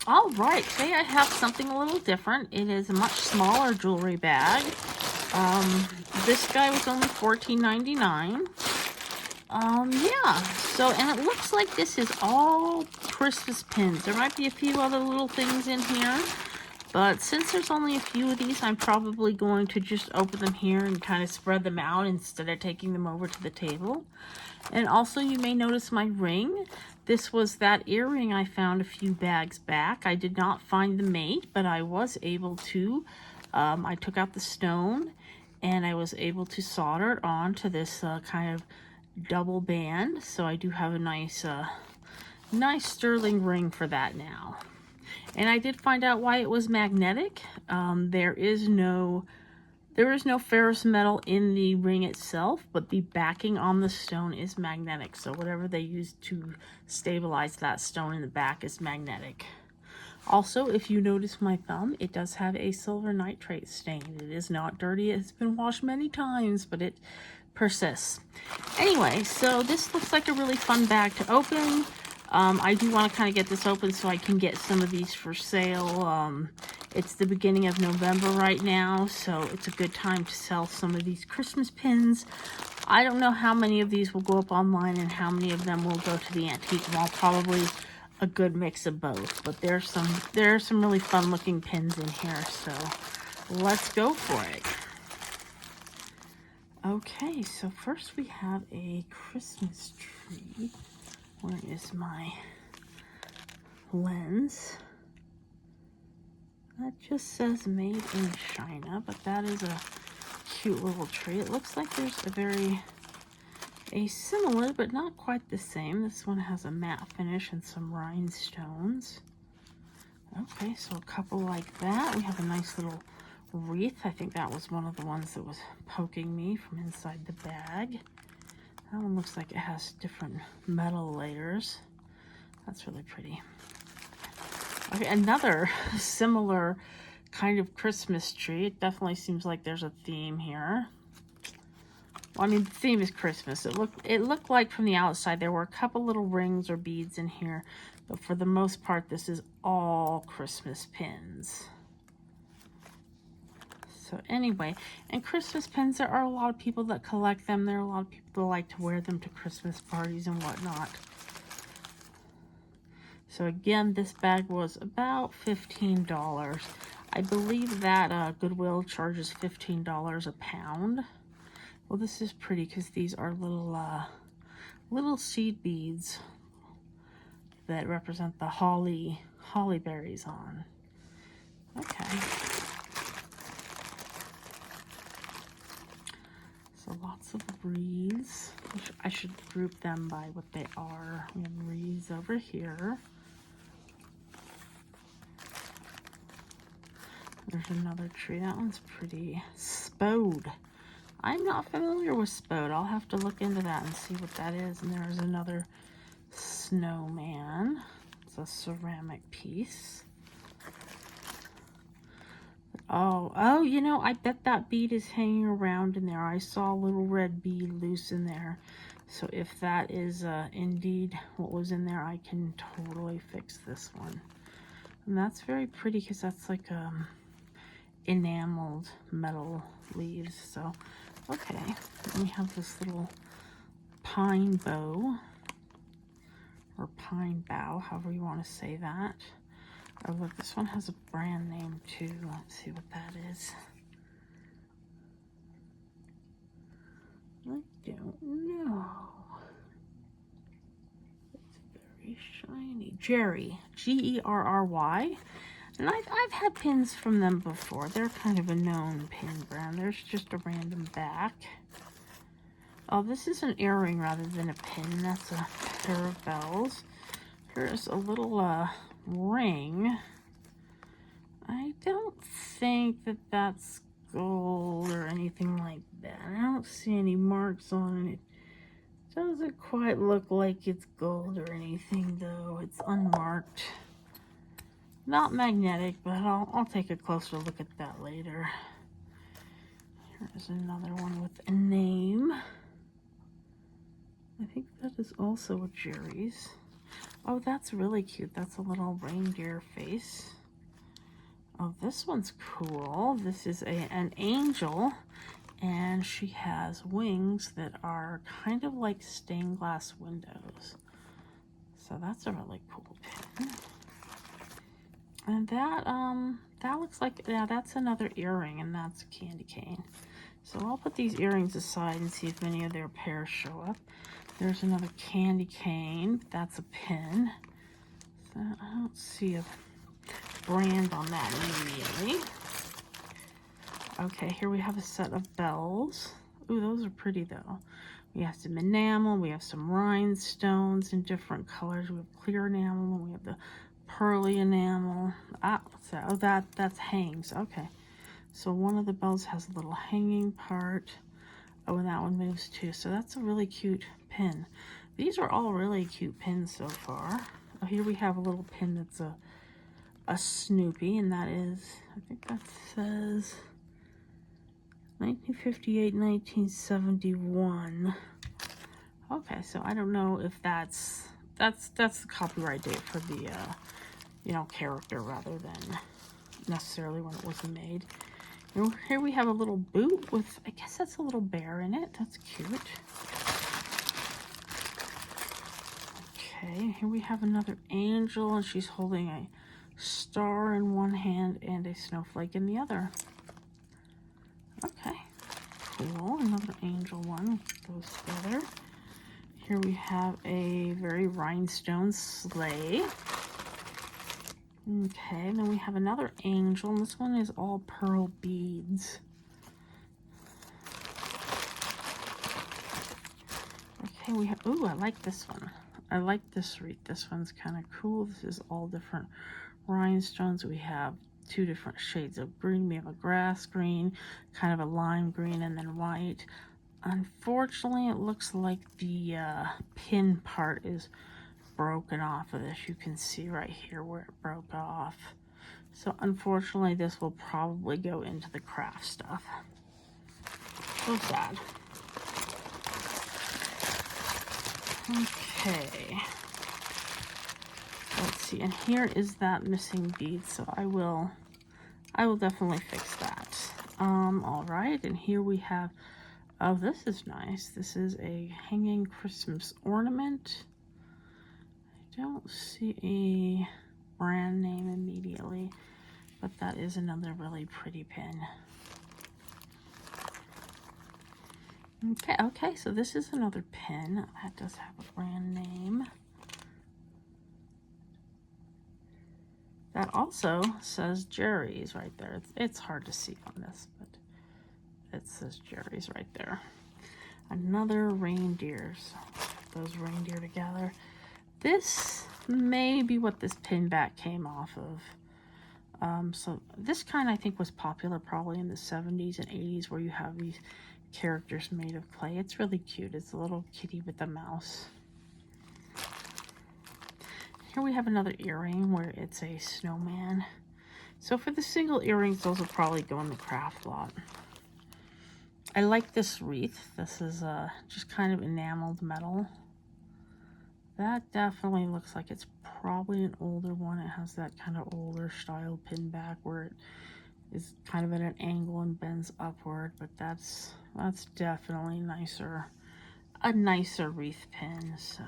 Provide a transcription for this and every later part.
All right, today I have something a little different. It is a much smaller jewelry bag. This guy was only $14.99. Yeah, so, and it looks like this is all Christmas pins. There might be a few other little things in here, but since there's only a few of these, I'm probably going to just open them here and kind of spread them out instead of taking them over to the table. And also, you may notice my ring. This was that earring I found a few bags back. I did not find the mate, but I was able to. I took out the stone, and I was able to solder it on to this kind of double band. So I do have a nice sterling ring for that now. And I did find out why it was magnetic. There is no ferrous metal in the ring itself, but the backing on the stone is magnetic. So whatever they use to stabilize that stone in the back is magnetic. Also, if you notice my thumb, it does have a silver nitrate stain. It is not dirty. It's been washed many times, but it persists. Anyway, so this looks like a really fun bag to open. I do want to kind of get this open so I can get some of these for sale. It's the beginning of November right now, so it's a good time to sell some of these Christmas pins. I don't know how many of these will go up online and how many of them will go to the antique mall. Probably a good mix of both, but there are some really fun looking pins in here, so let's go for it. Okay, so first we have a Christmas tree. Where is my lens? That just says made in China, but that is a cute little tree. It looks like there's a similar, but not quite the same. This one has a matte finish and some rhinestones. Okay, so a couple like that. We have a nice little wreath. I think that was one of the ones that was poking me from inside the bag. That one looks like it has different metal layers. That's really pretty. Okay, another similar kind of Christmas tree. It definitely seems like there's a theme here. Well, I mean, the theme is Christmas. It looked like from the outside there were a couple little rings or beads in here, but for the most part, this is all Christmas pins. So anyway, and Christmas pins, there are a lot of people that collect them. There are a lot of people that like to wear them to Christmas parties and whatnot. So again, this bag was about $15. I believe that Goodwill charges $15 a pound. Well, this is pretty because these are little seed beads that represent the holly berries on. Okay. So lots of wreaths. I should group them by what they are. We have wreaths over here. There's another tree. That one's pretty. Spode. I'm not familiar with spode. I'll have to look into that and see what that is. And there's another snowman. It's a ceramic piece. Oh, you know, I bet that bead is hanging around in there. I saw a little red bead loose in there. So if that is indeed what was in there, I can totally fix this one. And that's very pretty because that's like enameled metal leaves. So, okay. Then we have this little pine bow. Or pine bough, however you want to say that. Oh, look, this one has a brand name too. Let's see what that is. I don't know. It's very shiny. Jerry. Gerry. And I've had pins from them before. They're kind of a known pin brand. There's just a random back. Oh, this is an earring rather than a pin. That's a pair of bells. Here's a little ring. I don't think that that's gold or anything like that. I don't see any marks on it. It doesn't quite look like it's gold or anything, though. It's unmarked. Not magnetic, but I'll take a closer look at that later. Here's another one with a name. I think that is also a Jerry's. Oh, that's really cute. That's a little reindeer face. Oh, this one's cool. This is an angel, and she has wings that are kind of like stained glass windows. So that's a really cool pin. And that looks like, yeah, that's another earring, and that's a candy cane. So I'll put these earrings aside and see if any of their pairs show up. There's another candy cane. That's a pin. So I don't see a brand on that immediately. Okay, here we have a set of bells. Ooh, those are pretty though. We have some enamel, we have some rhinestones in different colors. We have clear enamel, and we have the pearly enamel. Ah, what's that? Oh, that's hangs. Okay. So one of the bells has a little hanging part. Oh, and that one moves too. So that's a really cute pin. These are all really cute pins so far. Oh, here we have a little pin that's a Snoopy, and that is, I think that says 1958, 1971. Okay, so I don't know if that's the copyright date for the you know, character rather than necessarily when it was made. And here we have a little boot with, I guess that's a little bear in it. That's cute. Okay, here we have another angel, and she's holding a star in one hand and a snowflake in the other. Okay, cool. Another angel one goes together. Here we have a very rhinestone sleigh. Okay, then we have another angel, and this one is all pearl beads. Okay, we have, ooh, I like this one. I like this wreath. This one's kind of cool. This is all different rhinestones. We have two different shades of green. We have a grass green, kind of a lime green, and then white. Unfortunately, it looks like the pin part is broken off of this. You can see right here where it broke off. So unfortunately, this will probably go into the craft stuff. So sad. Okay. Let's see, and here is that missing bead, so I will definitely fix that. All right, and here we have, oh, this is nice. This is a hanging Christmas ornament. I don't see a brand name immediately, but that is another really pretty pin. Okay, so this is another pin. That does have a brand name. That also says Jerry's right there. It's hard to see on this, but it says Jerry's right there. Another reindeer. So put those reindeer together. This may be what this pin back came off of. So this kind I think was popular probably in the 70s and 80s, where you have these characters made of clay. It's really cute. It's a little kitty with a mouse. Here we have another earring where it's a snowman. So for the single earrings, those will probably go in the craft lot. I like this wreath. This is just kind of enameled metal. That definitely looks like it's probably an older one. It has that kind of older style pin back where it is kind of at an angle and bends upward, but that's definitely nicer, a nicer wreath pin. So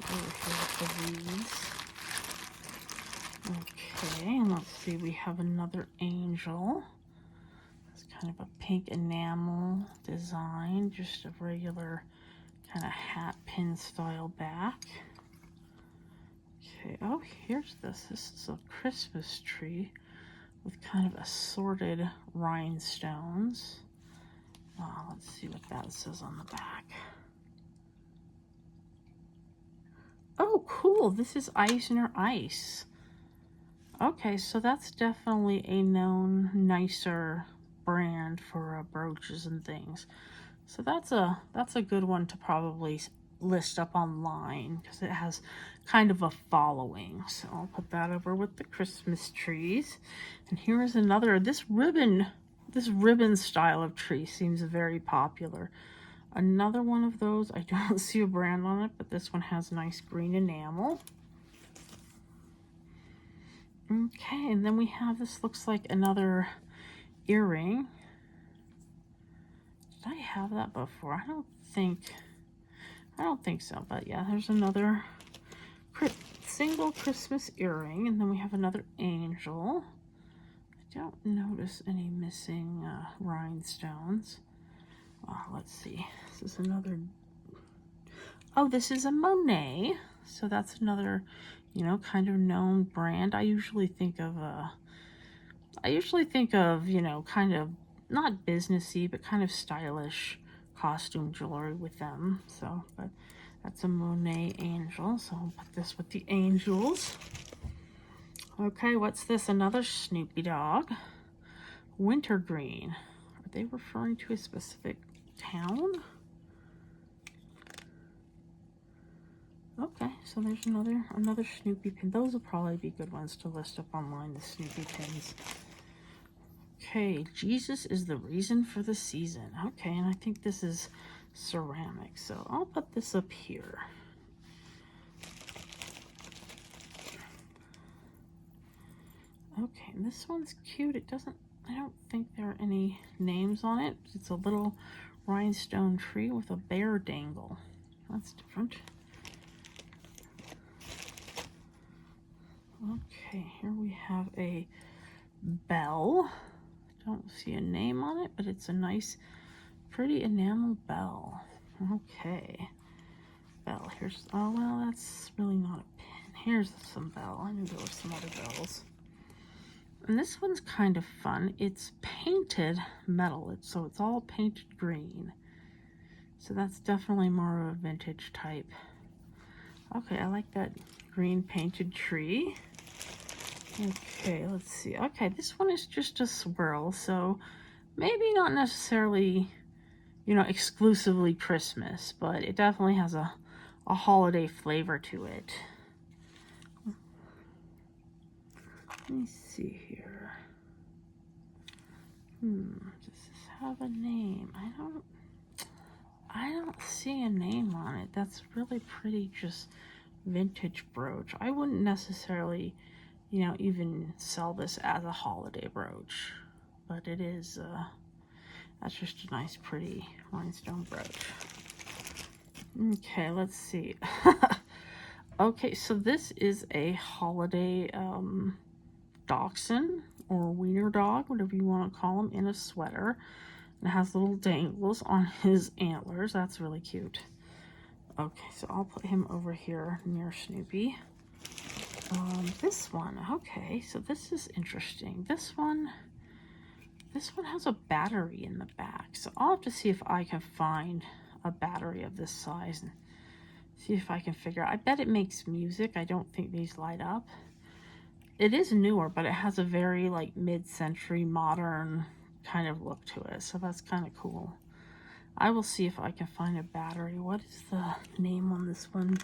over here with the wreaths. Okay, and let's see, we have another angel. It's kind of a pink enamel design, just a regular kind of hat pin style back. Okay, oh, here's this. This is a Christmas tree with kind of assorted rhinestones. Let's see what that says on the back. Oh, cool. This is Eisner Ice. Okay, so that's definitely a known, nicer brand for brooches and things. So that's a good one to probably list up online because it has kind of a following. So I'll put that over with the Christmas trees. And here is another. This ribbon style of tree seems very popular. Another one of those, I don't see a brand on it, but this one has nice green enamel. Okay, and then we have, this looks like another earring. Did I have that before? I don't think so, but yeah, there's another single Christmas earring, and then we have another angel. I don't notice any missing rhinestones. Let's see. This is another. Oh, this is a Monet. So that's another, you know, kind of known brand. I usually think of, you know, kind of not businessy, but kind of stylish costume jewelry with them. So, but that's a Monet angel. So I'll put this with the angels. Okay, what's this? Another Snoopy dog. Wintergreen. Are they referring to a specific town? Okay, so there's another Snoopy pin. Those will probably be good ones to list up online, the Snoopy pins. Okay, Jesus is the reason for the season. Okay, and I think this is ceramic, so I'll put this up here. Okay, and this one's cute. I don't think there are any names on it. It's a little rhinestone tree with a bear dangle. That's different. Okay, here we have a bell. Don't see a name on it, but it's a nice, pretty enamel bell. Okay, bell. Here's, oh, well, that's really not a pin. Here's some bell. I knew there were some other bells. And this one's kind of fun. It's painted metal, so it's all painted green. So that's definitely more of a vintage type. Okay, I like that green painted tree. Okay, let's see. Okay, this one is just a swirl, so maybe not necessarily, you know, exclusively Christmas, but it definitely has a holiday flavor to it. Let me see here. Does this have a name? I don't see a name on it. That's really pretty, just vintage brooch. I wouldn't necessarily, you know, even sell this as a holiday brooch, but it is, that's just a nice, pretty rhinestone brooch. Okay, let's see. Okay, so this is a holiday, dachshund or wiener dog, whatever you want to call him, in a sweater. It has little dangles on his antlers. That's really cute. Okay, so I'll put him over here near Snoopy. This one, okay, so this is interesting. This one has a battery in the back, so I'll have to see if I can find a battery of this size and see if I can figure out. I bet it makes music. I don't think these light up. It is newer, but it has a very like mid-century modern kind of look to it, so that's kind of cool. I will see if I can find a battery. What is the name on this one?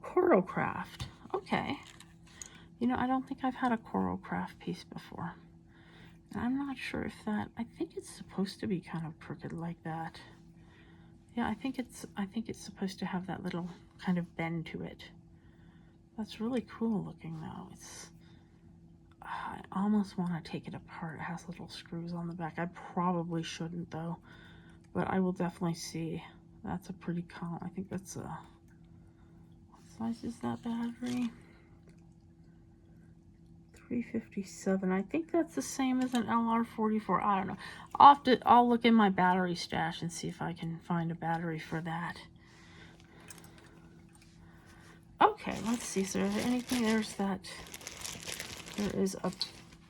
Coralcraft. Okay. You know, I don't think I've had a Coralcraft piece before. And I'm not sure if that, I think it's supposed to be kind of crooked like that. Yeah, I think it's supposed to have that little kind of bend to it. That's really cool looking though. I almost want to take it apart. It has little screws on the back. I probably shouldn't though, but I will definitely see. That's a pretty common, I think that's a, what size is that battery? 357. I think that's the same as an LR44. I don't know. I'll look in my battery stash and see if I can find a battery for that. Okay, let's see. So is there anything? There is a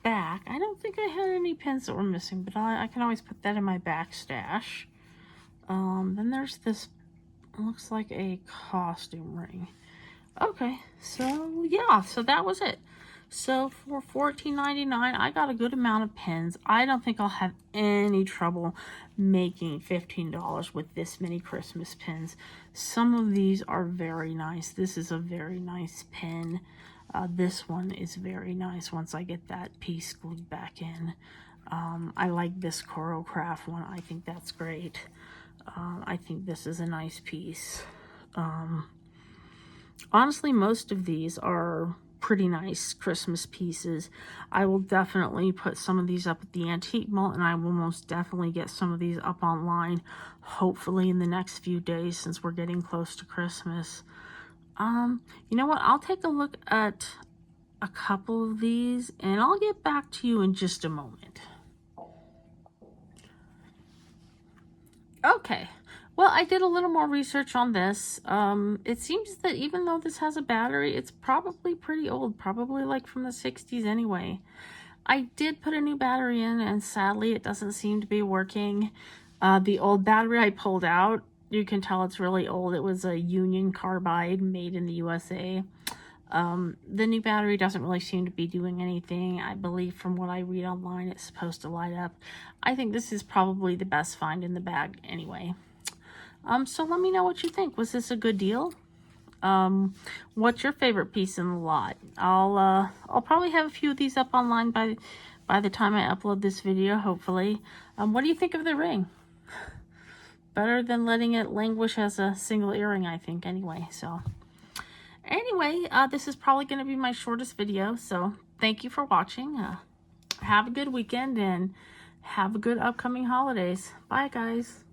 back. I don't think I had any pins that were missing, but I can always put that in my back stash. Then there's this, looks like a costume ring. Okay, so yeah, so that was it. So for $14.99, I got a good amount of pins. I don't think I'll have any trouble making $15 with this many Christmas pins. Some of these are very nice. This is a very nice pin. This one is very nice once I get that piece glued back in. I like this Coral Craft one. I think that's great. I think this is a nice piece. Honestly, most of these are pretty nice Christmas pieces. I will definitely put some of these up at the Antique Mall, and I will most definitely get some of these up online, hopefully in the next few days since we're getting close to Christmas. You know what? I'll take a look at a couple of these, and I'll get back to you in just a moment. Okay. Well, I did a little more research on this. It seems that even though this has a battery, it's probably pretty old, probably like from the 60s anyway. I did put a new battery in, and sadly it doesn't seem to be working. The old battery I pulled out, you can tell it's really old. It was a Union Carbide made in the USA. The new battery doesn't really seem to be doing anything. I believe from what I read online, it's supposed to light up. I think this is probably the best find in the bag anyway. So let me know what you think. Was this a good deal? What's your favorite piece in the lot? I'll probably have a few of these up online by the time I upload this video, hopefully. What do you think of the ring? Better than letting it languish as a single earring, I think, anyway. So, anyway, this is probably going to be my shortest video, so thank you for watching. Have a good weekend, and have a good upcoming holidays. Bye, guys.